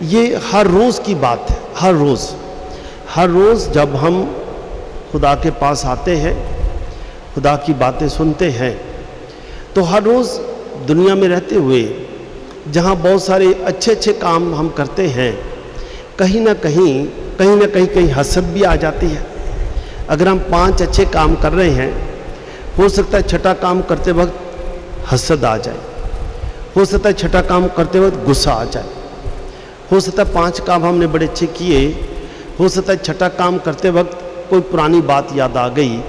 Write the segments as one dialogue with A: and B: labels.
A: یہ ہر روز کی بات ہے، ہر روز جب ہم خدا کے پاس آتے ہیں، خدا کی باتیں سنتے ہیں، تو ہر روز دنیا میں رہتے ہوئے جہاں بہت سارے اچھے کام ہم کرتے ہیں، کہیں نہ کہیں حسد بھی آ جاتی ہے۔ اگر ہم 5 اچھے کام کر رہے ہیں، ہو سکتا ہے 6ٹھا کام کرتے وقت حسد آ جائے، ہو سکتا ہے 6ٹھا کام کرتے وقت غصہ آ جائے، ہو سکتا ہے 5 کام ہم نے بڑے اچھے کیے، ہو سکتا ہے 6ٹھا کام کرتے وقت کوئی پرانی بات یاد آ گئی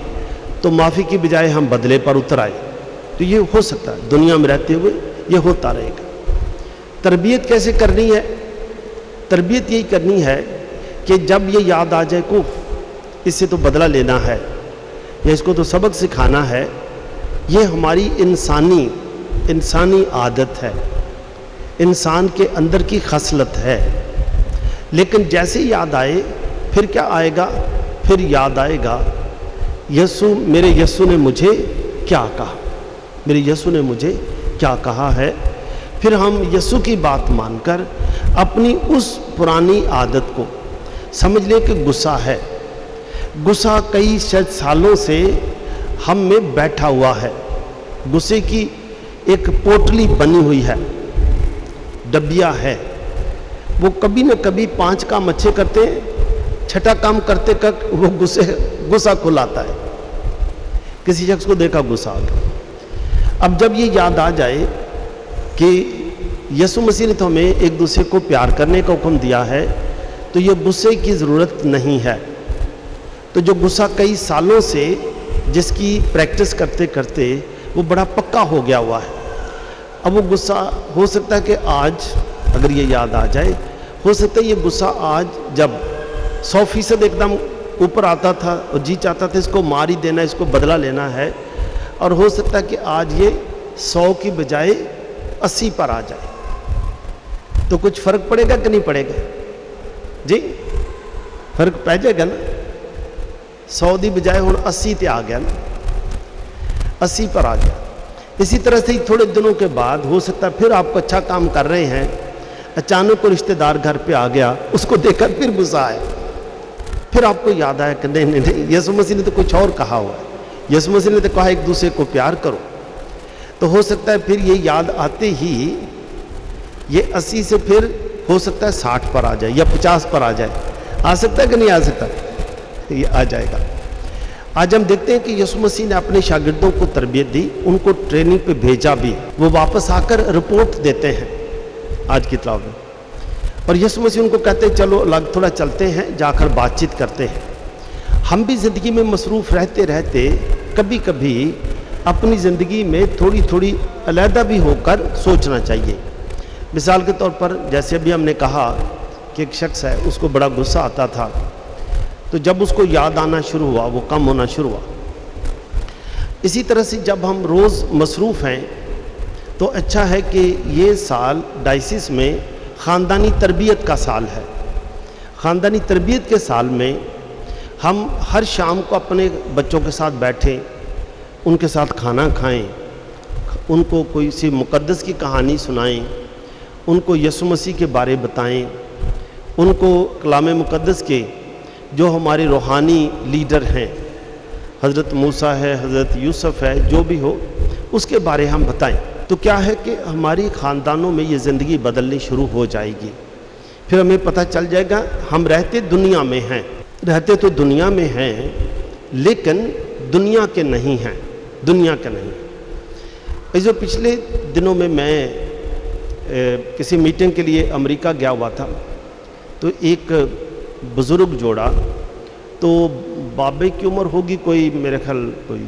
A: تو معافی کی بجائے ہم بدلے پر اتر آئے۔ تو یہ ہو سکتا ہے، دنیا میں رہتے ہوئے یہ ہوتا رہے گا۔ تربیت کیسے کرنی ہے؟ تربیت یہی کرنی ہے کہ جب یہ یاد آ جائے کو اس سے تو بدلہ لینا ہے یا اس کو تو سبق سکھانا ہے، یہ ہماری انسانی عادت ہے، انسان کے اندر کی خصلت ہے۔ لیکن جیسے یاد آئے پھر کیا آئے گا؟ پھر یاد آئے گا میرے یسوع نے مجھے کیا کہا، میرے یسوع نے مجھے کیا کہا ہے۔ پھر ہم یسوع کی بات مان کر اپنی اس پرانی عادت کو سمجھ لیں کہ غصہ ہے، غصہ کئی سالوں سے ہم میں بیٹھا ہوا ہے، غصے کی ایک پوٹلی بنی ہوئی ہے، ڈبیا ہے، وہ کبھی نہ کبھی 5 کام اچھے کرتے ہیں، 6ٹھا کام کرتے وہ غصہ کھلاتا ہے۔ کسی شخص کو دیکھا غصہ آ گیا۔ اب جب یہ یاد آ جائے کہ یسوع مسیح نے تو ہمیں ایک دوسرے کو پیار کرنے کا حکم دیا ہے، تو یہ غصے کی ضرورت نہیں ہے۔ تو جو غصہ کئی سالوں سے جس کی پریکٹس کرتے کرتے وہ بڑا پکا ہو گیا ہوا ہے، اب وہ غصہ ہو سکتا ہے کہ آج اگر یہ یاد آ جائے، ہو سکتا ہے یہ غصہ آج جب 100% ایک دم اوپر آتا تھا اور جی چاہتا تھا اس کو مار ہی دینا، اس کو بدلہ لینا ہے، اور ہو سکتا ہے کہ آج یہ 100 کی بجائے 80 پر آ جائے۔ تو کچھ فرق پڑے گا کہ نہیں پڑے گا؟ جی فرق پہ جائے گا نا۔ 100 دی بجائے ہوں 80 تے آ گیا نا، 80 پر آ گیا۔ اسی طرح سے ہی تھوڑے دنوں کے بعد ہو سکتا ہے پھر آپ کو اچھا کام کر رہے ہیں، اچانک کوئی رشتہ دار گھر پہ آ گیا، اس کو دیکھ کر پھر غصہ آیا، پھر آپ کو یاد آیا کہ نہیں، یسوع مسیح نے تو کچھ اور کہا ہوا ہے، یسوع مسیح نے تو کہا ایک دوسرے کو پیار کرو۔ تو ہو سکتا ہے پھر یہ یاد آتے ہی یہ 80 سے پھر ہو سکتا ہے 60 پر آ جائے یا 50 پر آ جائے۔ آ سکتا ہے کہ نہیں آ سکتا؟ یہ آ جائے گا۔ آج ہم دیکھتے ہیں کہ یسوع مسیح نے اپنے شاگردوں کو تربیت دی، ان کو ٹریننگ پہ بھیجا بھی، وہ واپس آ کر رپورٹ دیتے ہیں آج کی کتاب میں، اور یسوع مسیح ان کو کہتے ہیں چلو الگ تھوڑا چلتے ہیں، جا کر بات چیت کرتے ہیں۔ ہم بھی زندگی میں مصروف رہتے رہتے کبھی کبھی اپنی زندگی میں تھوڑی علیحدہ بھی ہو کر سوچنا چاہیے۔ مثال کے طور پر جیسے ابھی ہم نے کہا کہ ایک شخص ہے، اس کو بڑا غصہ آتا تھا، تو جب اس کو یاد آنا شروع ہوا وہ کم ہونا شروع ہوا۔ اسی طرح سے جب ہم روز مصروف ہیں تو اچھا ہے کہ یہ سال ڈائسس میں خاندانی تربیت کا سال ہے۔ خاندانی تربیت کے سال میں ہم ہر شام کو اپنے بچوں کے ساتھ بیٹھیں، ان کے ساتھ کھانا کھائیں، ان کو کوئی سی مقدس کی کہانی سنائیں، ان کو یسوع مسیح کے بارے بتائیں، ان کو کلام مقدس کے جو ہمارے روحانی لیڈر ہیں، حضرت موسیٰ ہے، حضرت یوسف ہے، جو بھی ہو اس کے بارے ہم بتائیں۔ تو کیا ہے کہ ہماری خاندانوں میں یہ زندگی بدلنی شروع ہو جائے گی۔ پھر ہمیں پتہ چل جائے گا ہم رہتے تو دنیا میں ہیں لیکن دنیا کے نہیں ہیں، دنیا کے نہیں۔ اس جو پچھلے دنوں میں کسی میٹنگ کے لیے امریکہ گیا ہوا تھا، تو ایک بزرگ جوڑا، تو بابے کی عمر ہوگی کوئی میرے خیال کوئی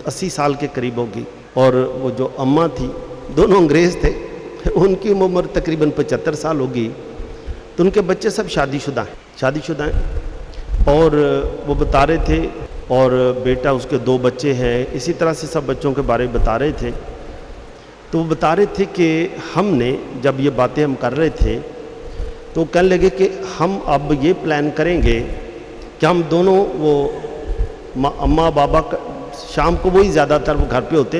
A: 80 سال کے قریب ہوگی، اور وہ جو اماں تھی دونوں انگریز تھے، ان کی عمر تقریباً 75 سال ہوگی۔ تو ان کے بچے سب شادی شدہ ہیں، اور وہ بتا رہے تھے، اور بیٹا اس کے 2 بچے ہیں، اسی طرح سے سب بچوں کے بارے میں بتا رہے تھے۔ تو وہ بتا رہے تھے کہ ہم نے جب یہ باتیں ہم کر رہے تھے تو کہنے لگے کہ ہم اب یہ پلان کریں گے کہ ہم دونوں، وہ اماں بابا شام کو وہی زیادہ تر وہ گھر پہ ہوتے،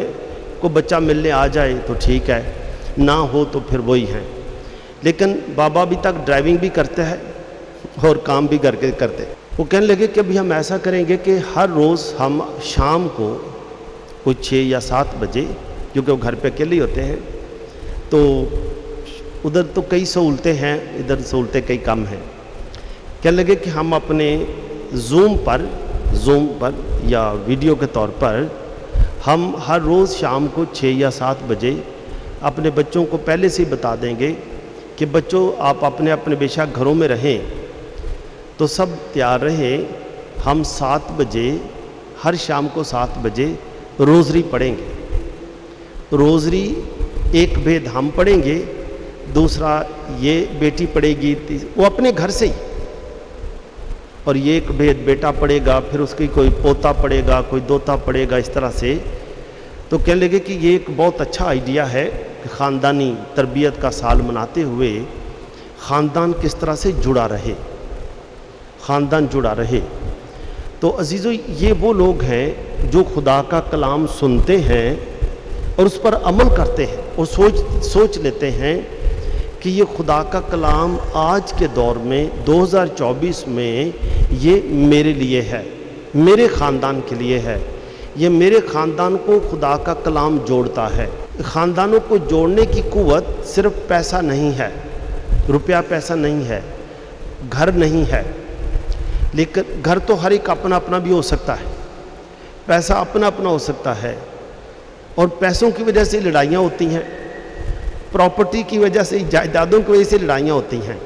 A: کوئی بچہ ملنے آ جائے تو ٹھیک ہے، نہ ہو تو پھر وہی ہیں، لیکن بابا ابھی تک ڈرائیونگ بھی کرتے ہیں اور کام بھی کر کے کرتے. وہ کہنے لگے کہ ابھی ہم ایسا کریں گے کہ ہر روز ہم شام کو کچھ 6 یا 7 بجے، کیونکہ وہ گھر پہ اکیلے ہوتے ہیں تو ادھر تو کئی سہولتیں ہیں، ادھر سہولتیں کئی کم ہیں. کہنے لگے کہ ہم اپنے زوم پر یا ویڈیو کے طور پر ہم ہر روز شام کو 6 یا 7 بجے اپنے بچوں کو پہلے سے ہی بتا دیں گے کہ بچوں آپ اپنے اپنے بے شک گھروں میں رہیں تو سب تیار رہیں. ہم 7 بجے ہر شام کو 7 بجے روزری پڑھیں گے. روزری ایک بھید ہم پڑھیں گے، دوسرا یہ بیٹی پڑھے گی، وہ اپنے گھر سے ہی، اور یہ ایک بھید بیٹا پڑھے گا، پھر اس کی کوئی پوتا پڑھے گا، کوئی دوتا پڑھے گا، اس طرح سے. تو کہنے لگے کہ یہ ایک بہت اچھا آئیڈیا ہے کہ خاندانی تربیت کا سال مناتے ہوئے خاندان کس طرح سے جڑا رہے، خاندان جڑا رہے. تو عزیزو، یہ وہ لوگ ہیں جو خدا کا کلام سنتے ہیں اور اس پر عمل کرتے ہیں اور سوچ لیتے ہیں کہ یہ خدا کا کلام آج کے دور میں 2024 میں یہ میرے لیے ہے، میرے خاندان کے لیے ہے، یہ میرے خاندان کو خدا کا کلام جوڑتا ہے. خاندانوں کو جوڑنے کی قوت صرف پیسہ نہیں ہے، روپیہ پیسہ نہیں ہے، گھر نہیں ہے. لیکن گھر تو ہر ایک اپنا اپنا بھی ہو سکتا ہے، پیسہ اپنا اپنا ہو سکتا ہے، اور پیسوں کی وجہ سے لڑائیاں ہوتی ہیں، پراپرٹی کی وجہ سے، جائیدادوں کی وجہ سے لڑائیاں ہوتی ہیں.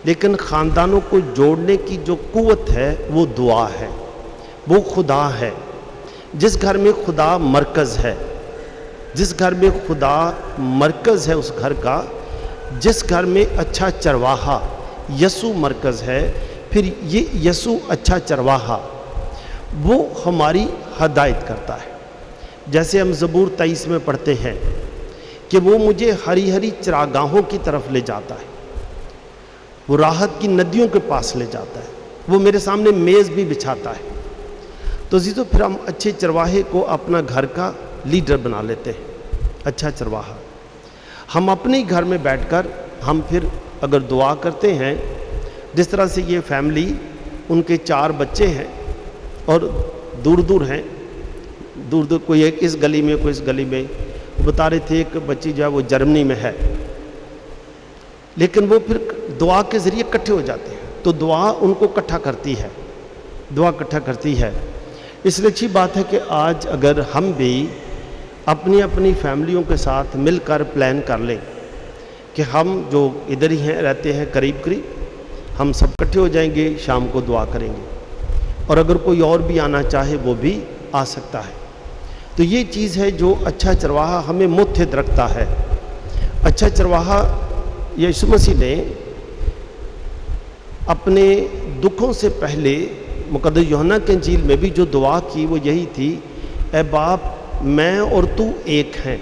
A: لیکن خاندانوں کو جوڑنے کی جو قوت ہے وہ دعا ہے، وہ خدا ہے. جس گھر میں خدا مرکز ہے، جس گھر میں خدا مرکز ہے اس گھر کا، جس گھر میں اچھا چرواہا یسوع مرکز ہے، پھر یہ یسوع اچھا چرواہا وہ ہماری ہدایت کرتا ہے. جیسے ہم زبور 23 میں پڑھتے ہیں کہ وہ مجھے ہری ہری چراگاہوں کی طرف لے جاتا ہے، وہ راحت کی ندیوں کے پاس لے جاتا ہے، وہ میرے سامنے میز بھی بچھاتا ہے. تو عزیزو، پھر ہم اچھے چرواہے کو اپنا گھر کا لیڈر بنا لیتے ہیں، اچھا چرواہا. ہم اپنے ہی گھر میں بیٹھ کر ہم پھر اگر دعا کرتے ہیں، جس طرح سے یہ فیملی، ان کے 4 بچے ہیں اور دور دور ہیں، دور دور، کوئی ایک اس گلی میں، کوئی اس گلی میں. وہ بتا رہے تھے ایک بچی جو ہے وہ جرمنی میں ہے، لیکن وہ پھر دعا کے ذریعے اکٹھے ہو جاتے ہیں. تو دعا ان کو اکٹھا کرتی ہے، دعا اکٹھا کرتی ہے. اس لیے اچھی بات ہے کہ آج اگر ہم بھی اپنی اپنی فیملیوں کے ساتھ مل کر پلان کر لیں کہ ہم جو ادھر ہی ہیں، رہتے ہیں قریب قریب، ہم سب اکٹھے ہو جائیں گے، شام کو دعا کریں گے، اور اگر کوئی اور بھی آنا چاہے وہ بھی آ سکتا ہے. تو یہ چیز ہے جو اچھا چرواہا ہمیں متحد رکھتا ہے. اچھا چرواہا یسوع مسیح نے اپنے دکھوں سے پہلے مقدس یوحنا کے انجیل میں بھی جو دعا کی وہ یہی تھی، اے باپ، میں اور تو ایک ہیں،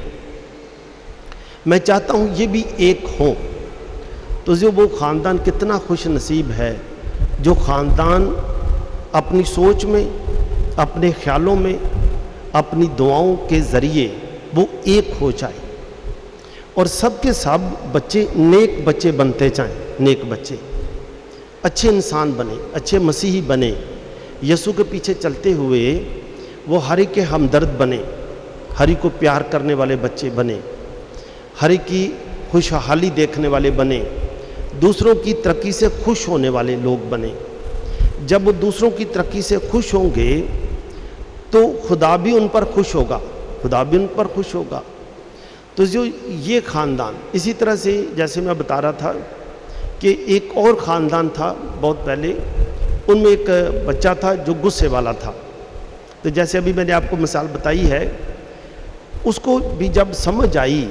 A: میں چاہتا ہوں یہ بھی ایک ہوں. تو جو وہ خاندان کتنا خوش نصیب ہے جو خاندان اپنی سوچ میں، اپنے خیالوں میں، اپنی دعاؤں کے ذریعے وہ ایک ہو جائے، اور سب کے سب بچے نیک بچے بنتے جائیں، نیک بچے اچھے انسان بنے، اچھے مسیحی بنے، یسوع کے پیچھے چلتے ہوئے وہ ہر ایک کے ہمدرد بنے، ہر ایک کو پیار کرنے والے بچے بنے، ہر ایک کی خوشحالی دیکھنے والے بنے، دوسروں کی ترقی سے خوش ہونے والے لوگ بنے. جب وہ دوسروں کی ترقی سے خوش ہوں گے تو خدا بھی ان پر خوش ہوگا، خدا بھی ان پر خوش ہوگا. تو جو یہ خاندان، اسی طرح سے جیسے میں بتا رہا تھا کہ ایک اور خاندان تھا بہت پہلے، ان میں ایک بچہ تھا جو غصے والا تھا. تو جیسے ابھی میں نے آپ کو مثال بتائی ہے، اس کو بھی جب سمجھ آئی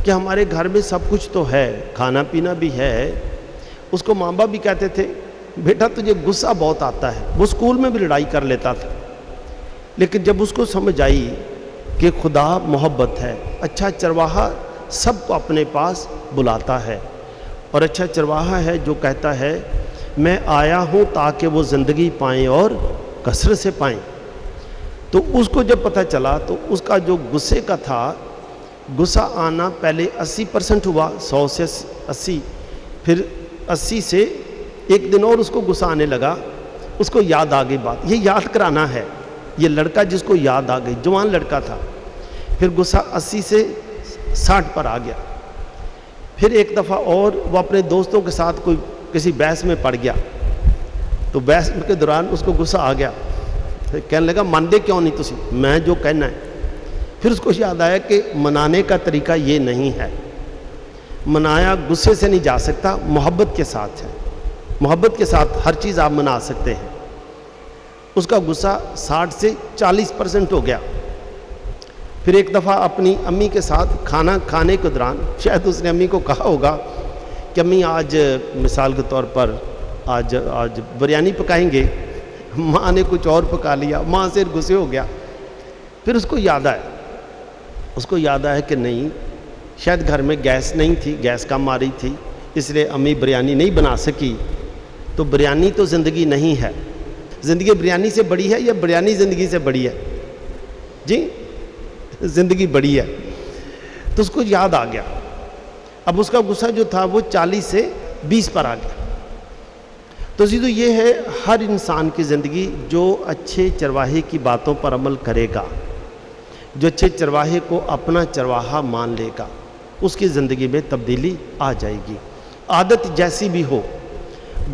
A: کہ ہمارے گھر میں سب کچھ تو ہے، کھانا پینا بھی ہے، اس کو ماں باپ بھی کہتے تھے بیٹا تجھے غصہ بہت آتا ہے، وہ اسکول میں بھی لڑائی کر لیتا تھا. لیکن جب اس کو سمجھ آئی کہ خدا محبت ہے، اچھا چرواہا سب کو اپنے پاس بلاتا ہے، اور اچھا چرواہا ہے جو کہتا ہے میں آیا ہوں تاکہ وہ زندگی پائیں اور کثرت سے پائیں. تو اس کو جب پتہ چلا تو اس کا جو غصے کا تھا، غصہ آنا پہلے 80% ہوا، 100 سے 80, پھر 80 سے ایک دن اور اس کو غصہ آنے لگا، اس کو یاد آ گئی بات، یہ یاد کرانا ہے، یہ لڑکا جس کو یاد آ گئی، جوان لڑکا تھا، پھر غصہ 80 سے 60 پر آ گیا، پھر ایک دفعہ اور وہ اپنے دوستوں کے ساتھ کوئی کسی بحث میں پڑ گیا، تو بحث کے دوران اس کو غصہ آ گیا، پھر کہنے لگا ماندے کیوں نہیں تسی، میں جو کہنا ہے۔ پھر اس کو یاد آیا کہ منانے کا طریقہ یہ نہیں ہے، منایا غصے سے نہیں جا سکتا، محبت کے ساتھ ہے، محبت کے ساتھ ہر چیز آپ منا سکتے ہیں۔ اس کا غصہ 60 سے 40% ہو گیا۔ پھر ایک دفعہ اپنی امی کے ساتھ کھانا کھانے کے دوران شاید اس نے امی کو کہا ہوگا کہ امی آج مثال کے طور پر آج بریانی پکائیں گے، ماں نے کچھ اور پکا لیا، ماں سے غصے ہو گیا۔ پھر اس کو یاد آیا کہ نہیں، شاید گھر میں گیس نہیں تھی، گیس کم آ رہی تھی، اس لیے امی بریانی نہیں بنا سکی۔ تو بریانی تو زندگی نہیں ہے، زندگی بریانی سے بڑی ہے یا بریانی زندگی سے بڑی ہے؟ جی زندگی بڑی ہے۔ تو اس کو یاد آ گیا، اب اس کا غصہ جو تھا وہ 40 سے 20 پر آ گیا۔ تو عزیزو یہ ہے ہر انسان کی زندگی جو اچھے چرواہے کی باتوں پر عمل کرے گا، جو اچھے چرواہے کو اپنا چرواہا مان لے گا، اس کی زندگی میں تبدیلی آ جائے گی۔ عادت جیسی بھی ہو،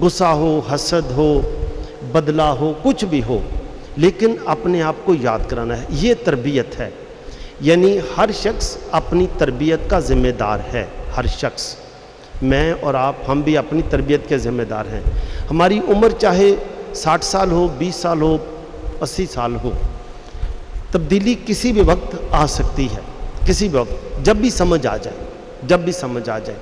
A: غصہ ہو، حسد ہو، بدلہ ہو، کچھ بھی ہو، لیکن اپنے آپ کو یاد کرانا ہے، یہ تربیت ہے۔ یعنی ہر شخص اپنی تربیت کا ذمہ دار ہے، ہر شخص، میں اور آپ، ہم بھی اپنی تربیت کے ذمہ دار ہیں۔ ہماری عمر چاہے 60 سال ہو، 20 سال ہو، 80 سال ہو، تبدیلی کسی بھی وقت آ سکتی ہے، کسی بھی وقت، جب بھی سمجھ آ جائے۔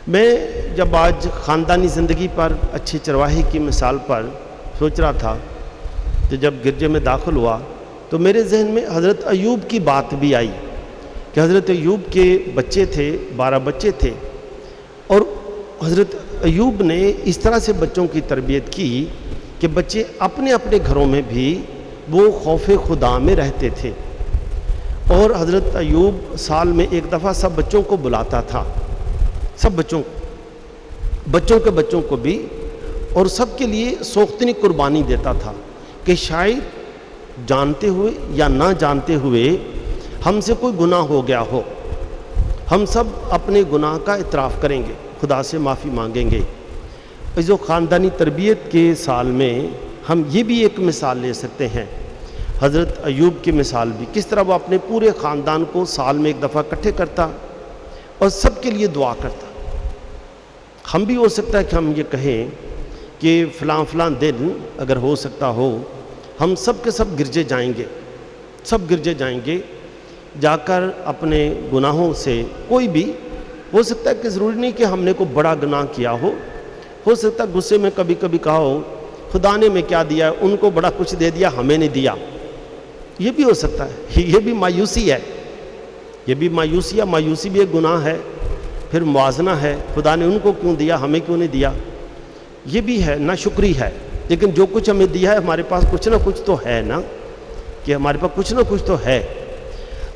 A: میں جب آج خاندانی زندگی پر، اچھے چرواہے کی مثال پر سوچ رہا تھا، تو جب گرجے میں داخل ہوا تو میرے ذہن میں حضرت ایوب کی بات بھی آئی کہ حضرت ایوب کے بچے تھے، 12 بچے تھے، اور حضرت ایوب نے اس طرح سے بچوں کی تربیت کی کہ بچے اپنے اپنے گھروں میں بھی وہ خوف خدا میں رہتے تھے، اور حضرت ایوب سال میں ایک دفعہ سب بچوں کو بلاتا تھا، سب بچوں کو بھی، اور سب کے لیے سوختنی قربانی دیتا تھا کہ شاید جانتے ہوئے یا نہ جانتے ہوئے ہم سے کوئی گناہ ہو گیا ہو، ہم سب اپنے گناہ کا اعتراف کریں گے، خدا سے معافی مانگیں گے۔ اس جو خاندانی تربیت کے سال میں ہم یہ بھی ایک مثال لے سکتے ہیں، حضرت ایوب کی مثال بھی، کس طرح وہ اپنے پورے خاندان کو سال میں ایک دفعہ اکٹھے کرتا اور سب کے لیے دعا کرتا۔ ہم بھی ہو سکتا ہے کہ ہم یہ کہیں کہ فلاں دن اگر ہو سکتا ہو، ہم سب کے سب گرجے جائیں گے، جا کر اپنے گناہوں سے، کوئی بھی ہو سکتا ہے کہ ضروری نہیں کہ ہم نے کوئی بڑا گناہ کیا ہو سکتا ہے غصے میں کبھی کبھی کہا ہو خدا نے میں کیا دیا ہے، ان کو بڑا کچھ دے دیا، ہمیں نہیں دیا، یہ بھی ہو سکتا ہے، یہ بھی مایوسی ہے، مایوسی بھی ایک گناہ ہے، پھر موازنہ ہے، خدا نے ان کو کیوں دیا، ہمیں کیوں نہیں دیا، یہ بھی ہے، ناشکری ہے۔ لیکن جو کچھ ہمیں دیا ہے ہمارے پاس کچھ نہ کچھ تو ہے نا، کہ ہمارے پاس کچھ نہ کچھ تو ہے۔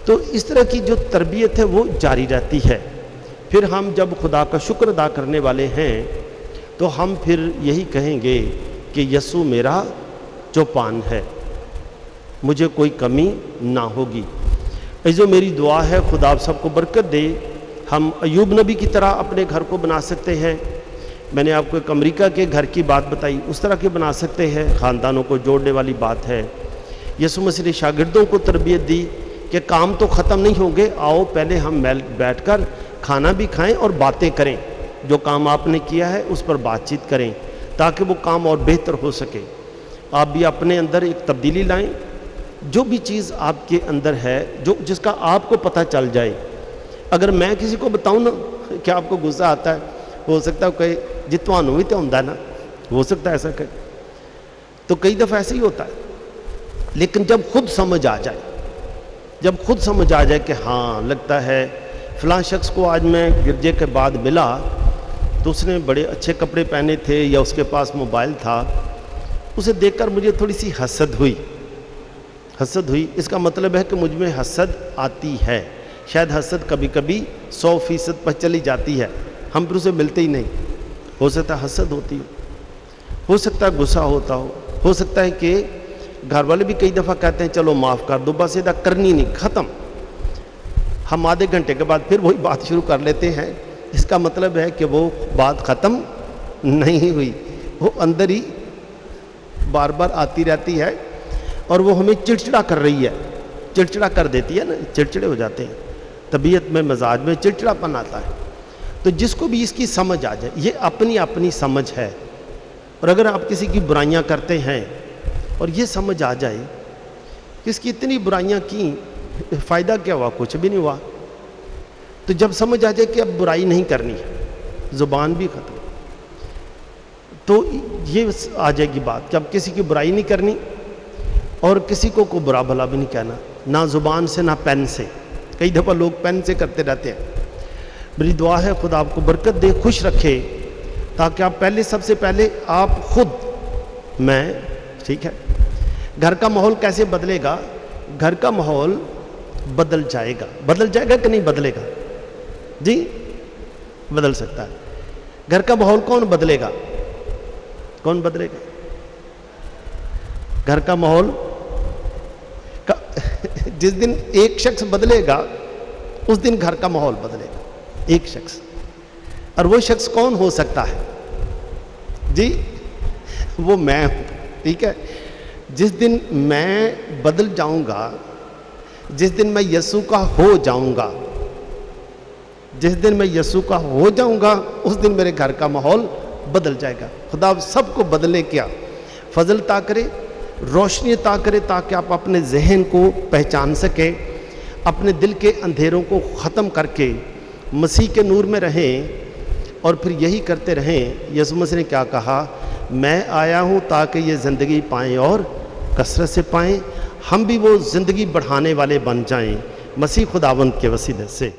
A: تو اس طرح کی جو تربیت ہے وہ جاری رہتی ہے۔ پھر ہم جب خدا کا شکر ادا کرنے والے ہیں تو ہم پھر یہی کہیں گے کہ یسوع میرا چوپان ہے، مجھے کوئی کمی نہ ہوگی۔ جو میری دعا ہے خدا آپ سب کو برکت دے، ہم ایوب نبی کی طرح اپنے گھر کو بنا سکتے ہیں۔ میں نے آپ کو ایک امریکہ کے گھر کی بات بتائی، اس طرح کے بنا سکتے ہیں، خاندانوں کو جوڑنے والی بات ہے۔ یسوع مسیح نے شاگردوں کو تربیت دی کہ کام تو ختم نہیں ہوں گے، آؤ پہلے ہم بیٹھ کر کھانا بھی کھائیں اور باتیں کریں، جو کام آپ نے کیا ہے اس پر بات چیت کریں تاکہ وہ کام اور بہتر ہو سکے۔ آپ بھی اپنے اندر ایک تبدیلی لائیں، جو بھی چیز آپ کے اندر ہے، جس کا آپ کو پتہ چل جائے۔ اگر میں کسی کو بتاؤں نا کہ آپ کو غصہ آتا ہے، ہو سکتا ہے کہ جتوانوں بھی تو ہوندا نا، ہو سکتا ہے ایسا کہ تو کئی دفعہ ایسے ہی ہوتا ہے۔ لیکن جب خود سمجھ آ جائے کہ ہاں لگتا ہے فلاں شخص کو آج میں گرجے کے بعد ملا تو اس نے بڑے اچھے کپڑے پہنے تھے یا اس کے پاس موبائل تھا، اسے دیکھ کر مجھے تھوڑی سی حسد ہوئی۔ اس کا مطلب ہے کہ مجھ میں حسد آتی ہے، شاید حسد کبھی کبھی 100% پر چلی جاتی ہے، ہم پھر اسے ملتے ہی نہیں. ہو سکتا ہے حسد ہوتی ہو سکتا ہے غصہ ہوتا ہو سکتا ہے کہ گھر والے بھی کئی دفعہ کہتے ہیں چلو معاف کر دو، بس ادھر کرنی نہیں، ختم. ہم آدھے گھنٹے کے بعد پھر وہی بات شروع کر لیتے ہیں. اس کا مطلب ہے کہ وہ بات ختم نہیں ہوئی، وہ اندر ہی بار بار آتی رہتی ہے اور وہ ہمیں چڑچڑا کر رہی ہے، چڑچڑا کر دیتی ہے نا، چڑچڑے ہو جاتے ہیں، طبیعت میں مزاج میں چڑچڑا پن آتا ہے. تو جس کو بھی اس کی سمجھ آ جائے، یہ اپنی اپنی سمجھ ہے. اور اگر آپ کسی کی برائیاں کرتے ہیں اور یہ سمجھ آ جائے کہ اس کی اتنی برائیاں کی، فائدہ کیا ہوا؟ کچھ بھی نہیں ہوا. تو جب سمجھ آ جائے کہ اب برائی نہیں کرنی ہے، زبان بھی ختم، تو یہ آ جائے گی بات کہ اب کسی کی برائی نہیں کرنی اور کسی کو برا بھلا بھی نہیں کہنا، نہ زبان سے نہ پین سے. کئی دفعہ لوگ پین سے کرتے رہتے ہیں. میری دعا ہے خدا آپ کو برکت دے، خوش رکھے، تاکہ آپ سب سے پہلے آپ خود، میں، ٹھیک ہے. گھر کا ماحول کیسے بدلے گا؟ گھر کا ماحول بدل جائے گا کہ نہیں بدلے گا؟ جی بدل سکتا ہے. گھر کا ماحول کون بدلے گا؟ کون بدلے گا گھر کا ماحول؟ جس دن ایک شخص بدلے گا اس دن گھر کا ماحول بدلے گا. ایک شخص، اور وہ شخص کون ہو سکتا ہے؟ جی وہ میں ہوں. ٹھیک ہے. جس دن میں بدل جاؤں گا، جس دن میں یسوع کا ہو جاؤں گا، جس دن میں یسوع کا ہو جاؤں گا، اس دن میرے گھر کا ماحول بدل جائے گا. خدا سب کو بدلنے کیا فضل عطا کرے، روشنی عطا کرے، تاکہ آپ اپنے ذہن کو پہچان سکیں، اپنے دل کے اندھیروں کو ختم کر کے مسیح کے نور میں رہیں اور پھر یہی کرتے رہیں. یسوع مسیح نے کیا کہا؟ میں آیا ہوں تاکہ یہ زندگی پائیں اور کثرت سے پائیں. ہم بھی وہ زندگی بڑھانے والے بن جائیں مسیح خداوند کے وسیلے سے.